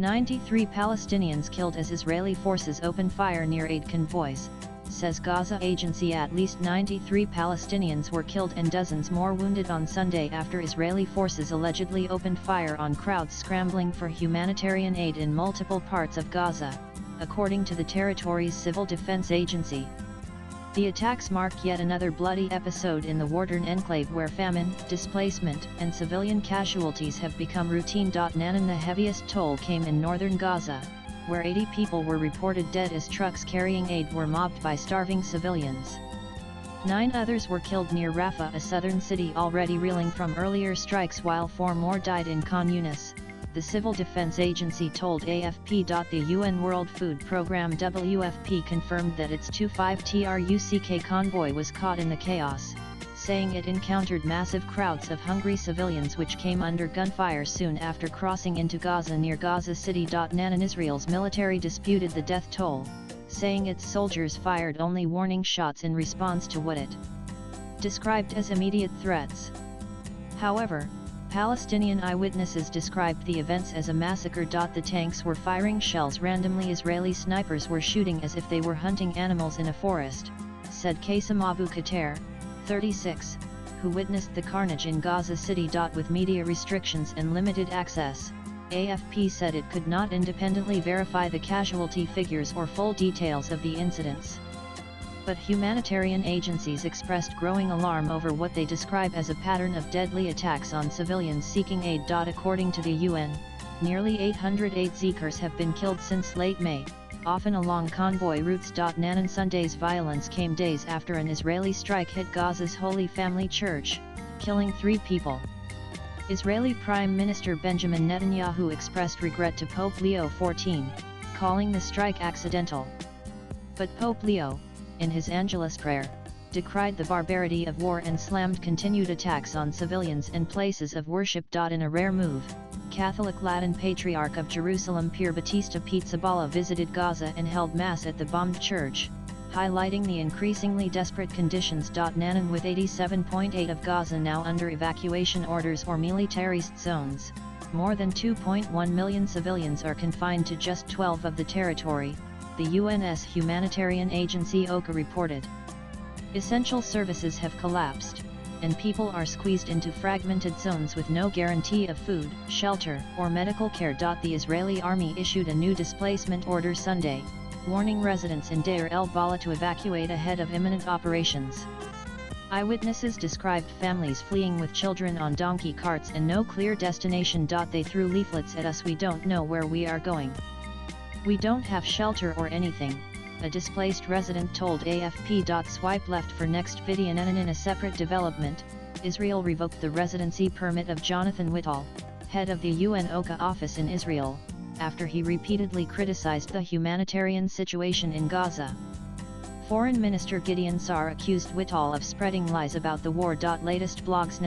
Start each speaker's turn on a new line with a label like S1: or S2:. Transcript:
S1: 93 Palestinians killed as Israeli forces open fire near aid convoys, says Gaza agency. At least 93 Palestinians were killed and dozens more wounded on Sunday after Israeli forces allegedly opened fire on crowds scrambling for humanitarian aid in multiple parts of Gaza, according to the territory's civil defense agency. The attacks mark yet another bloody episode in the war-torn enclave where famine, displacement, and civilian casualties have become routine. The heaviest toll came in northern Gaza, where 80 people were reported dead as trucks carrying aid were mobbed by starving civilians. 9 others were killed near Rafah, a southern city already reeling from earlier strikes, while 4 more died in Khan Yunis, the Civil Defense Agency told AFP. The UN World Food Programme WFP confirmed that its 25 truck convoy was caught in the chaos, saying it encountered massive crowds of hungry civilians which came under gunfire soon after crossing into Gaza near Gaza City. Israel's military disputed the death toll, saying its soldiers fired only warning shots in response to what it described as immediate threats. However, Palestinian eyewitnesses described the events as a massacre. The tanks were firing shells randomly. Israeli snipers were shooting as if they were hunting animals in a forest, said Qasim Abu Qatar, 36, who witnessed the carnage in Gaza City. With media restrictions and limited access, AFP said it could not independently verify the casualty figures or full details of the incidents. But humanitarian agencies expressed growing alarm over what they describe as a pattern of deadly attacks on civilians seeking aid. According to the UN, nearly 800 aid seekers have been killed since late May, often along convoy routes. Sunday's violence came days after an Israeli strike hit Gaza's Holy Family Church, killing 3 people. Israeli Prime Minister Benjamin Netanyahu expressed regret to Pope Leo XIV, calling the strike accidental. But Pope Leo, in his Angelus prayer, decried the barbarity of war and slammed continued attacks on civilians and places of worship. In a rare move, Catholic Latin Patriarch of Jerusalem Pier Battista Pizzaballa visited Gaza and held Mass at the bombed church, highlighting the increasingly desperate conditions. With 87.8% of Gaza now under evacuation orders or militarist zones, more than 2.1 million civilians are confined to just 12 of the territory, the UN's humanitarian agency OCHA reported. Essential services have collapsed, and people are squeezed into fragmented zones with no guarantee of food, shelter, or medical care. The Israeli army issued a new displacement order Sunday, warning residents in Deir el-Balah to evacuate ahead of imminent operations. Eyewitnesses described families fleeing with children on donkey carts and no clear destination. They threw leaflets at us. We don't know where we are going. We don't have shelter or anything, a displaced resident told AFP. Swipe left for next video. In a separate development, Israel revoked the residency permit of Jonathan Whitall, head of the UN OCHA office in Israel, after he repeatedly criticized the humanitarian situation in Gaza. Foreign Minister Gideon Saar accused Whitall of spreading lies about the war. Latest blogs.